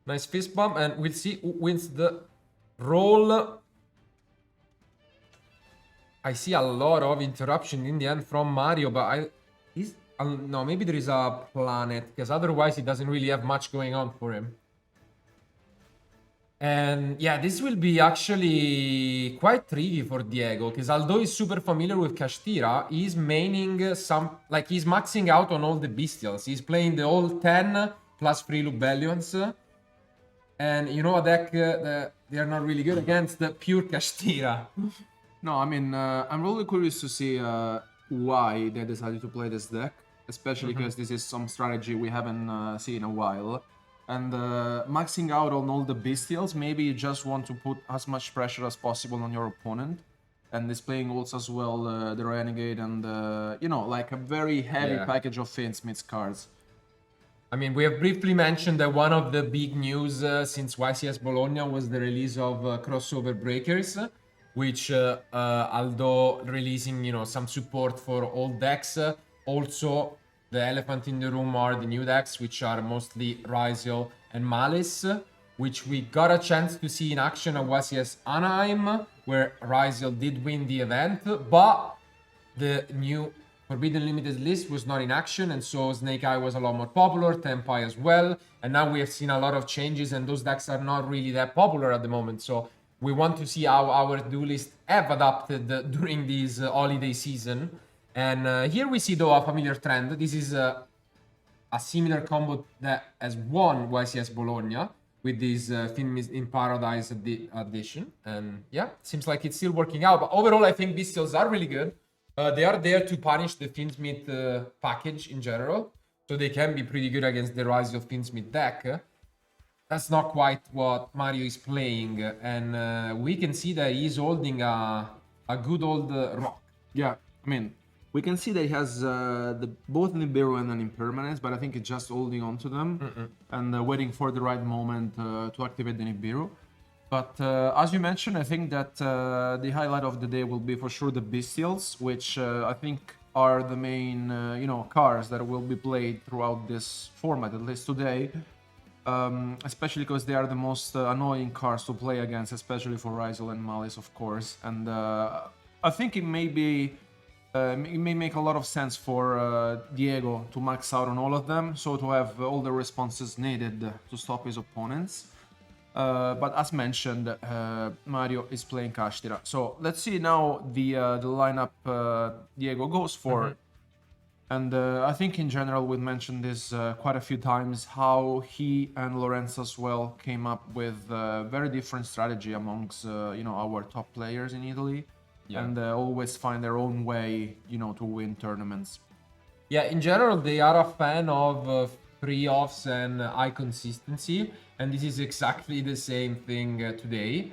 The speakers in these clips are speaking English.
Nice fist bump, and we'll see who wins the roll. I see a lot of interruption in the end from Mario, but no, maybe there is a planet, because otherwise he doesn't really have much going on for him. And yeah, this will be actually quite tricky for Diego, because although he's super familiar with Kashtira, he's maining he's maxing out on all the Bystials. He's playing the all 10 plus 3 Lubellions. And you know a deck they are not really good against the pure Kashtira. No, I mean, I'm really curious to see why they decided to play this deck, especially because this is some strategy we haven't seen in a while. And maxing out on all the Bystials, maybe you just want to put as much pressure as possible on your opponent. And displaying also as well the Renegade and, you know, like a very heavy package of Fiendsmith cards. I mean, we have briefly mentioned that one of the big news since YCS Bologna was the release of Crossover Breakers, which, although releasing, you know, some support for all decks, also the elephant in the room are the new decks, which are mostly Ryziel and Malice, which we got a chance to see in action at YCS Anaheim, where Ryziel did win the event, but the new Forbidden Limited list was not in action, and so Snake Eye was a lot more popular, Tempai as well, and now we have seen a lot of changes, and those decks are not really that popular at the moment, so we want to see how our duelists have adapted during this holiday season. And here we see, though, a familiar trend. This is a similar combo that has won YCS Bologna with this Fiendsmith in Paradise addition. And yeah, it seems like it's still working out. But overall, I think Bystials are really good. They are there to punish the Fiendsmith package in general. So they can be pretty good against the Ryziel Fiendsmith deck. That's not quite what Mario is playing. And we can see that he's holding a good old rock. Yeah, I mean, we can see that he has both Nibiru and an Impermanence, but I think it's just holding on to them and waiting for the right moment to activate the Nibiru. But as you mentioned, I think that the highlight of the day will be for sure the Bystials, which I think are the main cards that will be played throughout this format, at least today. Especially because they are the most annoying cards to play against, especially for Ryziel and Malice, of course. And I think it may make a lot of sense for Diego to max out on all of them, so to have all the responses needed to stop his opponents. But as mentioned, Mario is playing Kashtira. So let's see now the lineup Diego goes for. And I think in general we've mentioned this quite a few times, how he and Lorenzo as well came up with a very different strategy amongst our top players in Italy. Yeah. And always find their own way, to win tournaments. Yeah, in general, they are a fan of free offs and high consistency, and this is exactly the same thing today.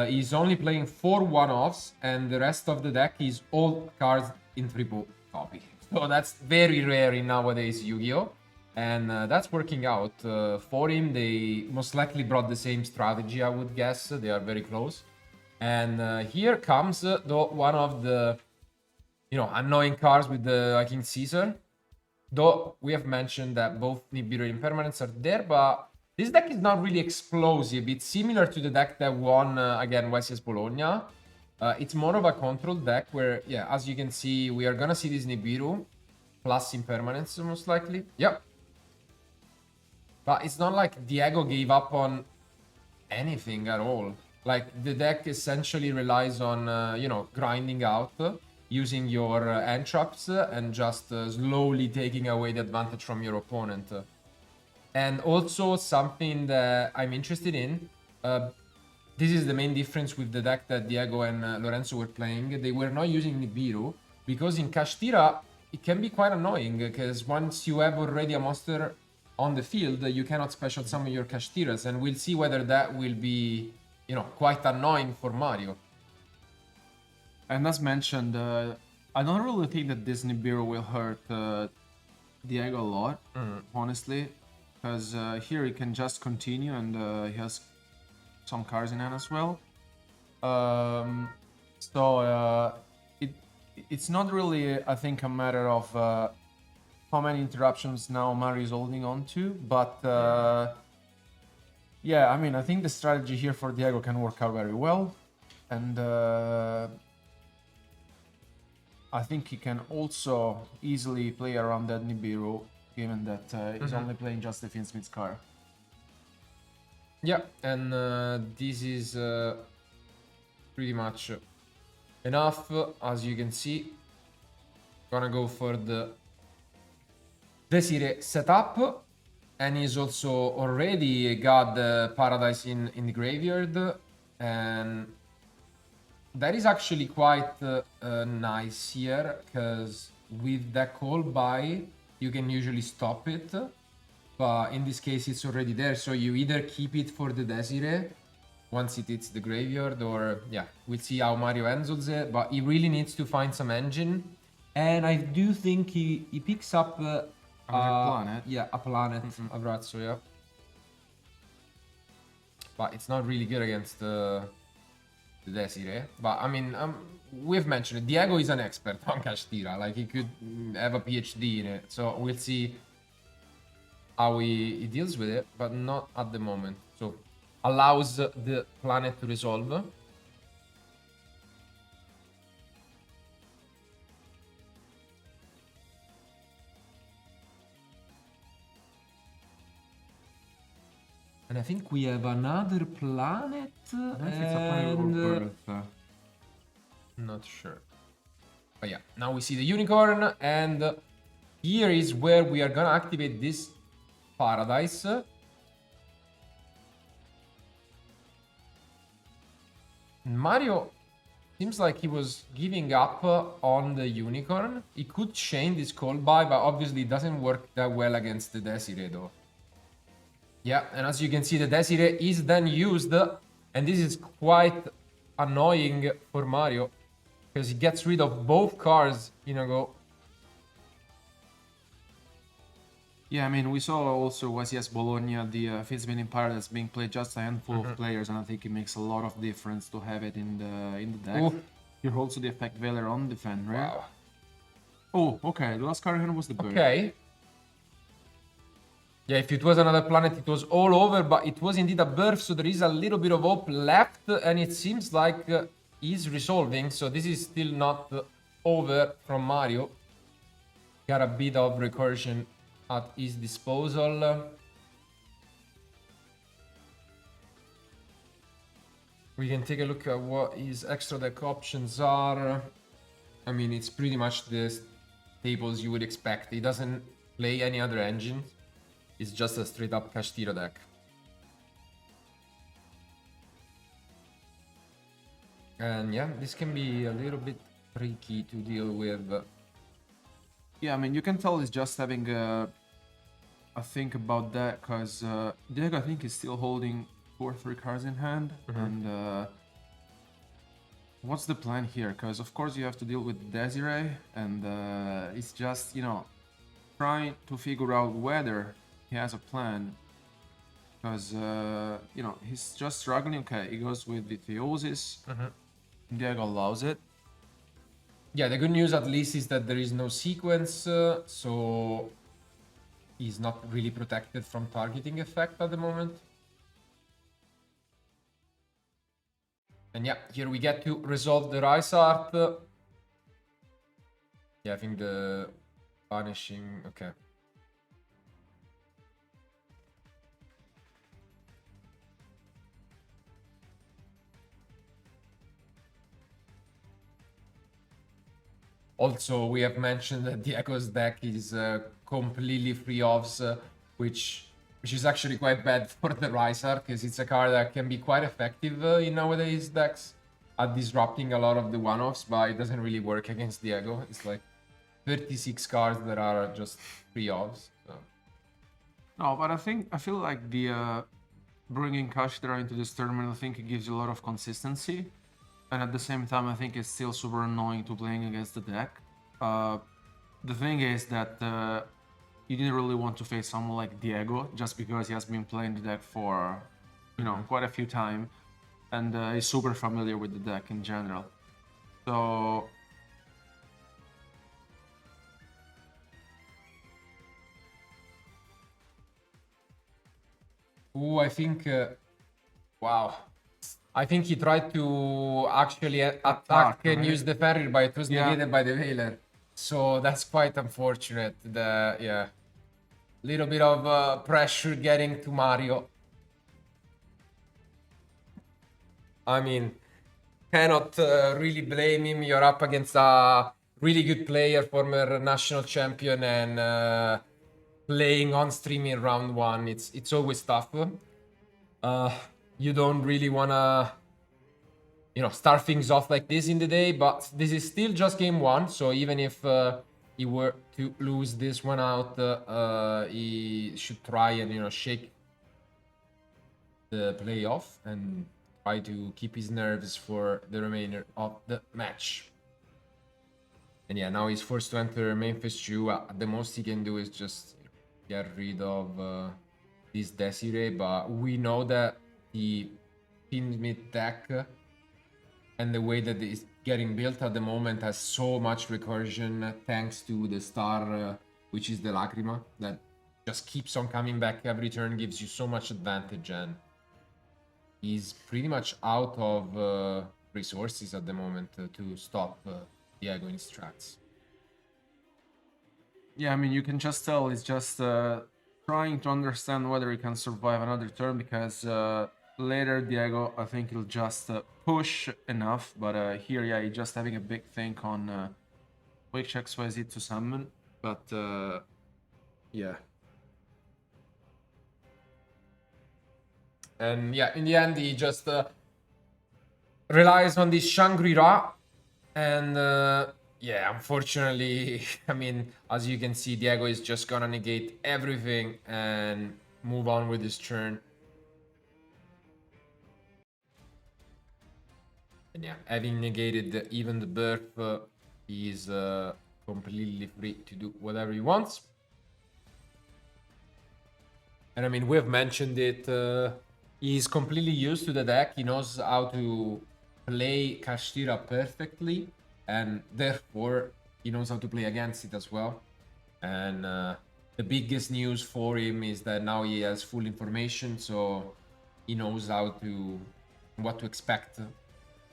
He's only playing 4 one-offs, and the rest of the deck is all cards in triple copy. So that's very rare in nowadays Yu-Gi-Oh! And that's working out for him. They most likely brought the same strategy, I would guess. They are very close. And here comes one of the annoying cards with the King Caesar. Though we have mentioned that both Nibiru and Impermanence are there, but this deck is not really explosive. It's similar to the deck that won again YCS Bologna. It's more of a control deck where, yeah, as you can see, we are gonna see this Nibiru plus Impermanence most likely. Yep. But it's not like Diego gave up on anything at all. Like, the deck essentially relies on, grinding out, using your hand traps, and just slowly taking away the advantage from your opponent. And also, something that I'm interested in, this is the main difference with the deck that Diego and Lorenzo were playing. They were not using Nibiru, because in Kashtira, it can be quite annoying, because once you have already a monster on the field, you cannot special summon your Kashtiras, and we'll see whether that will be quite annoying for Mario. And as mentioned, I don't really think that this Nibiru will hurt Diego a lot, honestly, because here he can just continue, and he has some cards in hand as well. It's not really, I think, a matter of how many interruptions now Mario is holding on to, but Yeah, I mean, I think the strategy here for Diego can work out very well. And I think he can also easily play around that Nibiru, given that he's only playing just the Fiendsmith's card. Yeah, and this is pretty much enough. As you can see, gonna go for the Desire setup, and he's also already got the Paradise in the graveyard, and that is actually quite nice here, because with that call by, you can usually stop it, but in this case it's already there, so you either keep it for the Desire once it hits the graveyard, or yeah, we'll see how Mario handles it, but he really needs to find some engine, and I do think he picks up planet. yeah, a planet, Abrazzo, yeah. But it's not really good against the Desire. But I mean, we've mentioned it. Diego is an expert on Kashtira. Like, he could have a PhD in it. So we'll see how he deals with it, but not at the moment. So allows the planet to resolve. And I think we have another planet. I don't know if it's a planet or Earth. Not sure. But yeah, now we see the unicorn, and here is where we are gonna activate this Paradise. Mario seems like he was giving up on the unicorn. He could chain this call by, but obviously it doesn't work that well against the Desire though. Yeah, and as you can see, the Desire is then used, and this is quite annoying for Mario, because he gets rid of both cards in a go. Yeah, I mean, we saw also YCS Bologna, the Fiendsmith in Paradise being played just a handful of players, and I think it makes a lot of difference to have it in the deck. Ooh. Here also the effect Valor on defend, right? Wow. Oh, okay, the last card hand was the bird. Okay. Yeah, if it was another planet, it was all over, but it was indeed a birth, so there is a little bit of hope left, and it seems like he's resolving, so this is still not over from Mario. Got a bit of recursion at his disposal. We can take a look at what his extra deck options are. I mean, it's pretty much the staples you would expect. He doesn't play any other engines. It's just a straight up Kashtira deck. And yeah, this can be a little bit tricky to deal with. Yeah, I mean, you can tell he's just having a think about that, because Diego, I think, is still holding 2 or 3 cards in hand. And what's the plan here? Because, of course, you have to deal with Desiree, and it's just, you know, trying to figure out whether he has a plan. Because, you know, he's just struggling. Okay, he goes with the Theosis. Diego allows it. Yeah, the good news at least is that there is no sequence, so he's not really protected from targeting effect at the moment. And yeah, here we get to resolve the Rise Art. Yeah, I think the banishing, okay. Also, we have mentioned that Diego's deck is completely free offs, which is actually quite bad for the Riser, because it's a card that can be quite effective in nowadays decks at disrupting a lot of the one-offs, but it doesn't really work against Diego. It's like 36 cards that are just free offs. So. No, but I feel like the bringing Kashtira into this tournament, I think it gives you a lot of consistency. And at the same time, I think it's still super annoying to playing against the deck. The thing is that you didn't really want to face someone like Diego, just because he has been playing the deck for, you know, quite a few times, and he's super familiar with the deck in general. So Ooh, I think... wow. I think he tried to actually attack and use the Fenrir, but it was negated by the Veiler. So that's quite unfortunate. Yeah. Little bit of pressure getting to Mario. I mean, cannot really blame him. You're up against a really good player, former national champion, and playing on stream in round one. It's always tough. You don't really wanna, start things off like this in the day, but this is still just game one. So even if he were to lose this one out, he should try and shake the playoff and try to keep his nerves for the remainder of the match. And yeah, now he's forced to enter main phase 2. The most he can do is just get rid of this Desiree, but we know that the Fiendsmith deck and the way that it's getting built at the moment has so much recursion thanks to the star, which is the Lacrima, that just keeps on coming back every turn, gives you so much advantage, and he's pretty much out of resources at the moment to stop Diego in his tracks. Yeah, I mean, you can just tell he's just trying to understand whether he can survive another turn, because later Diego, I think he'll just push enough, but here, yeah, he's just having a big think on which XYZ to summon, but yeah. And yeah, in the end, he just relies on this Shangri-La. And yeah, unfortunately, I mean, as you can see, Diego is just gonna negate everything and move on with his turn. And yeah, having negated even the birth, he's completely free to do whatever he wants. And I mean, we've mentioned it. He's completely used to the deck. He knows how to play Kashtira perfectly, and therefore he knows how to play against it as well. And the biggest news for him is that now he has full information, so he knows what to expect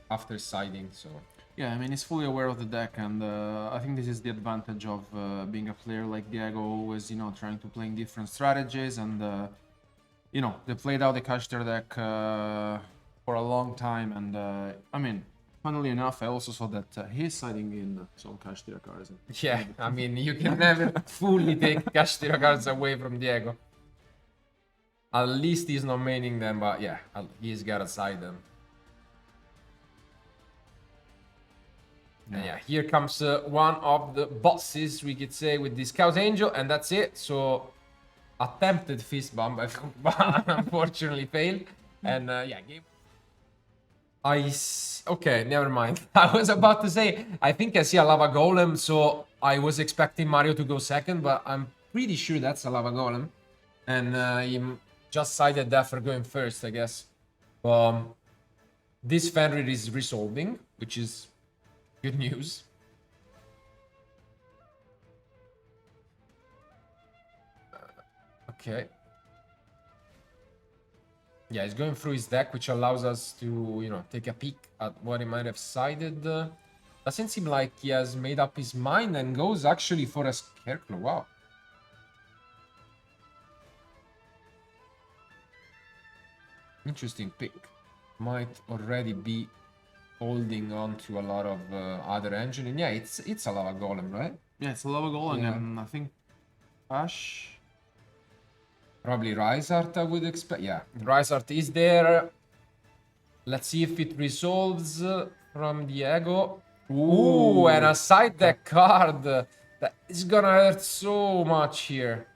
after siding. So yeah, I mean, he's fully aware of the deck, and I think this is the advantage of being a player like Diego, always, trying to play different strategies, and they played out the Kashtira deck for a long time, and I mean, funnily enough, I also saw that he's siding in some Kashtira cards. Yeah, I mean, you can never fully take Kashtira cards away from Diego. At least he's not maining them, but yeah, he's gotta side them. And yeah, here comes one of the bosses, we could say, with this Chaos Angel, and that's it. So attempted fist bump, but unfortunately failed. And yeah, game. Okay, never mind. I was about to say, I think I see a lava golem, so I was expecting Mario to go second, but I'm pretty sure that's a lava golem. And he just sided that for going first, I guess. This Fenrir is resolving, which is good news. Okay. Yeah, he's going through his deck, which allows us to, take a peek at what he might have sided. Doesn't seem like he has made up his mind and goes actually for a Scarecrow. Wow. Interesting pick. Might already be holding on to a lot of other engine. And yeah, it's a lava golem, right? Yeah, it's a lava golem, and I think Ash. Probably Rysart, I would expect. Yeah, Rysart is there. Let's see if it resolves from Diego. Ooh, and a side deck card. That is gonna hurt so much here.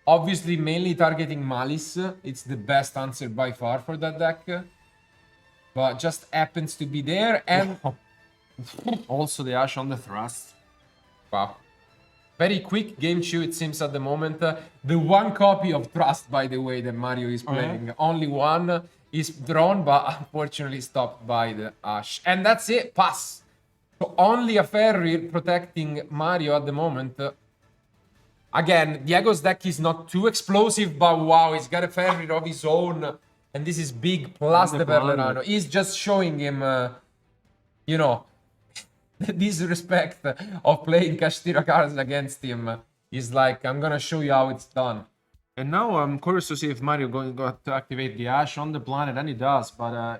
Obviously, mainly targeting Malice. It's the best answer by far for that deck. But just happens to be there, and also the Ash on the thrust. Wow. Very quick game 2, it seems, at the moment. The one copy of Trust, by the way, that Mario is playing. Only one is drawn, but unfortunately stopped by the Ash. And that's it, pass. So only a Fenrir protecting Mario at the moment. Again, Diego's deck is not too explosive, but wow, he's got a Ferry of his own. And this is big plus the Verlerano. He's just showing him, you know, the disrespect of playing Kashtira cards against him. He's like, I'm gonna show you how it's done. And now I'm curious to see if Mario going to activate the Ash on the planet, and he does. But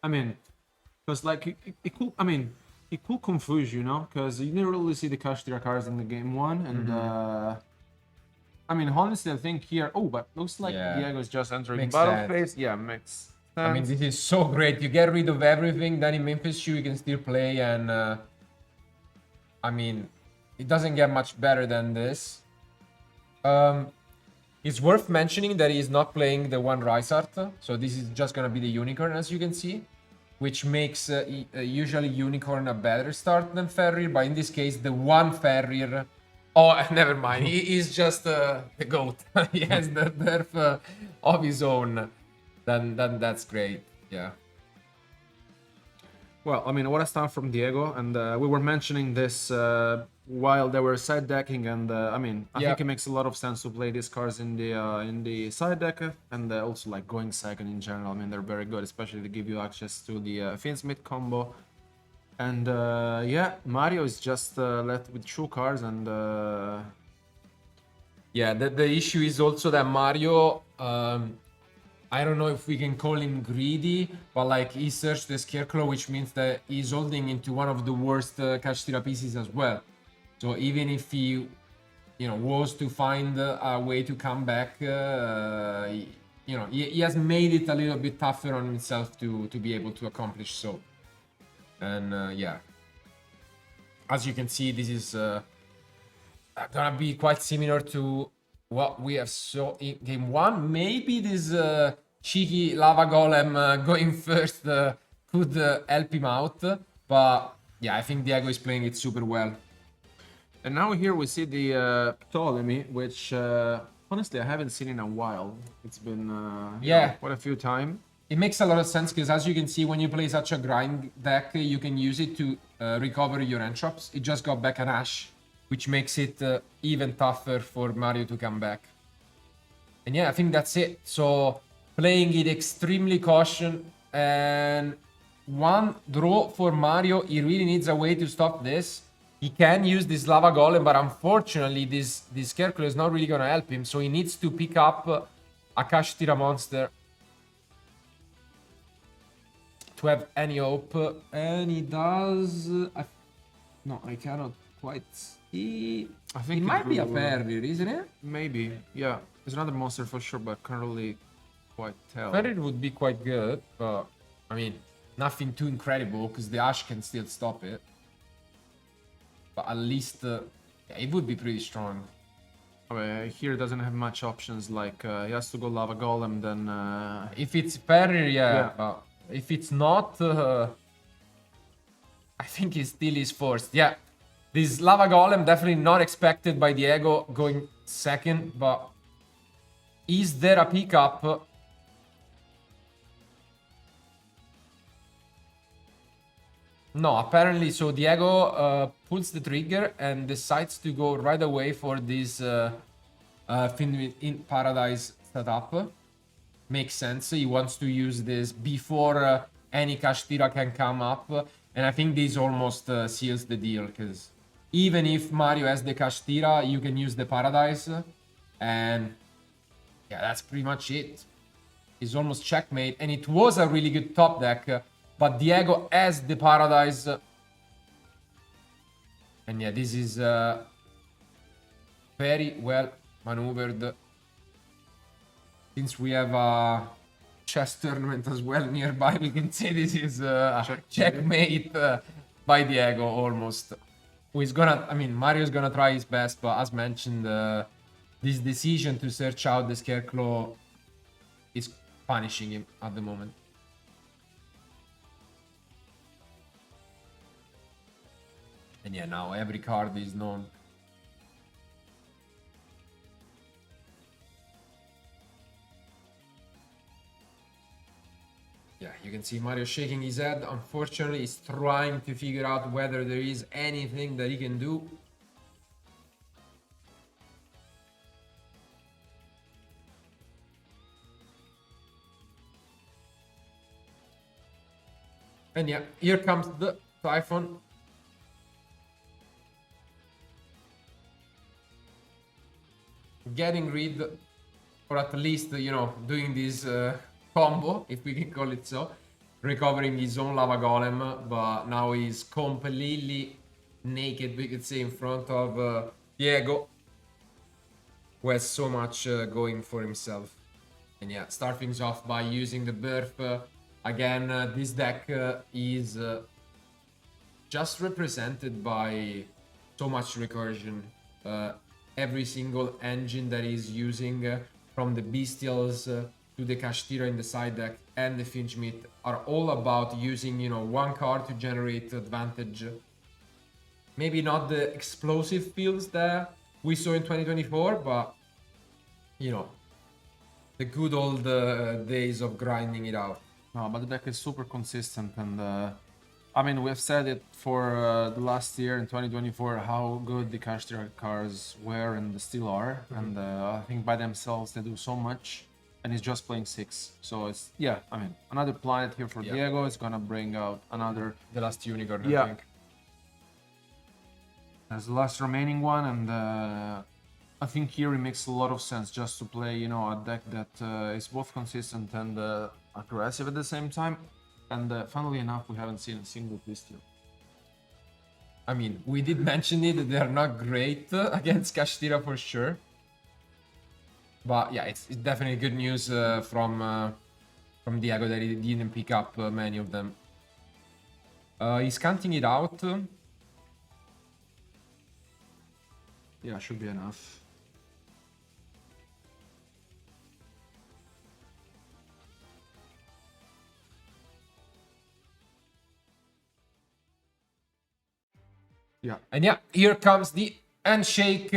I mean, because like it could, I mean, it could confuse you, know, because you never really see the Kashtira cards in the game one, and I mean, honestly, I think here. Oh, but looks like Diego's just entering Makes battle sense. phase. Yeah, makes sense. I mean, this is so great. You get rid of everything, then in Memphis Shoe you can still play, and I mean, it doesn't get much better than this. It's worth mentioning that he's not playing the one Rysart, so this is just gonna be the Unicorn, as you can see, which makes usually Unicorn a better start than Ferrier, but in this case, the one Ferrier. Oh, never mind. He is just the GOAT. He has the nerf of his own. Then that's great. Yeah. Well, I mean, what a start from Diego, and we were mentioning this while they were side decking, and I mean, I think it makes a lot of sense to play these cards in the side deck, and also like going second in general. I mean, they're very good, especially to give you access to the Fiendsmith combo. And yeah, Mario is just left with 2 cards, and yeah, the issue is also that Mario. I don't know if we can call him greedy, but like he searched the Scarecrow, which means that he's holding into one of the worst Kashtira pieces as well. So even if he, you know, was to find a way to come back, you know, he has made it a little bit tougher on himself to be able to accomplish so. And yeah, as you can see, this is gonna be quite similar to what we have saw in game 1. Maybe this cheeky lava golem going first could help him out, but yeah, I think Diego is playing it super well. And now here we see the Ptolemy, which honestly I haven't seen in a while. It's been quite a few times. It makes a lot of sense because, as you can see, when you play such a grind deck, you can use it to recover your entrops. It just got back an Ash, which makes it even tougher for Mario to come back. And yeah, I think that's it. So playing it extremely caution, and one draw for Mario. He really needs a way to stop this. He can use this lava golem, but unfortunately this Scarecrow is not really gonna help him. So he needs to pick up a Kashtira monster to have any hope, and he does. No, I cannot quite see. I think it might be a Ferrier, isn't it? Maybe, yeah. There's another monster for sure, but can't really quite tell. Ferrier would be quite good, but I mean, nothing too incredible because the Ash can still stop it. But at least yeah, it would be pretty strong. Here doesn't have much options. Like he has to go lava golem, then. If it's Ferrier, yeah. But if it's not, I think he still is forced. Yeah, this lava golem definitely not expected by Diego going second, but is there a pickup? No, apparently. So Diego pulls the trigger and decides to go right away for this in Paradise setup. Makes sense. He wants to use this before any Kashtira can come up. And I think this almost seals the deal, because even if Mario has the Kashtira, you can use the Paradise. And yeah, that's pretty much it. It's almost checkmate. And it was a really good top deck. But Diego has the Paradise. And yeah, this is very well maneuvered. Since we have a chess tournament as well nearby, we can say this is a checkmate by Diego almost. Who is gonna, I mean, Mario's gonna try his best, but as mentioned, this decision to search out the Scarecrow is punishing him at the moment. And yeah, now every card is known. Yeah, you can see Mario shaking his head. Unfortunately, he's trying to figure out whether there is anything that he can do. And yeah, here comes the Typhon. Getting rid, or at least, you know, doing this combo, if we can call it so. Recovering his own Lava Golem, but now he's completely naked, we could say, in front of Diego, who has so much going for himself. And yeah, start things off by using the birth. Again, this deck is just represented by so much recursion. Every single engine that he's using, from the Bystials to the Kashtira in the side deck and the Fiendsmith, are all about using, you know, one card to generate advantage. Maybe not the explosive fields that we saw in 2024, but, you know, the good old days of grinding it out. No, but the deck is super consistent, and I mean, we've said it for the last year in 2024 how good the Kashtira cards were and still are, and I think by themselves they do so much, and he's just playing 6. So it's, yeah, I mean, another planet here for Diego is gonna bring out another... The last unicorn, Yeah. I think. As the last remaining one, and I think here it makes a lot of sense just to play, you know, a deck that is both consistent and aggressive at the same time. And funnily enough, we haven't seen a single Bystial. I mean, we did mention it, they're not great against Kashtira for sure. But yeah, it's definitely good news from Diego that he didn't pick up many of them. He's counting it out. Yeah, should be enough. Yeah. And yeah, here comes the handshake.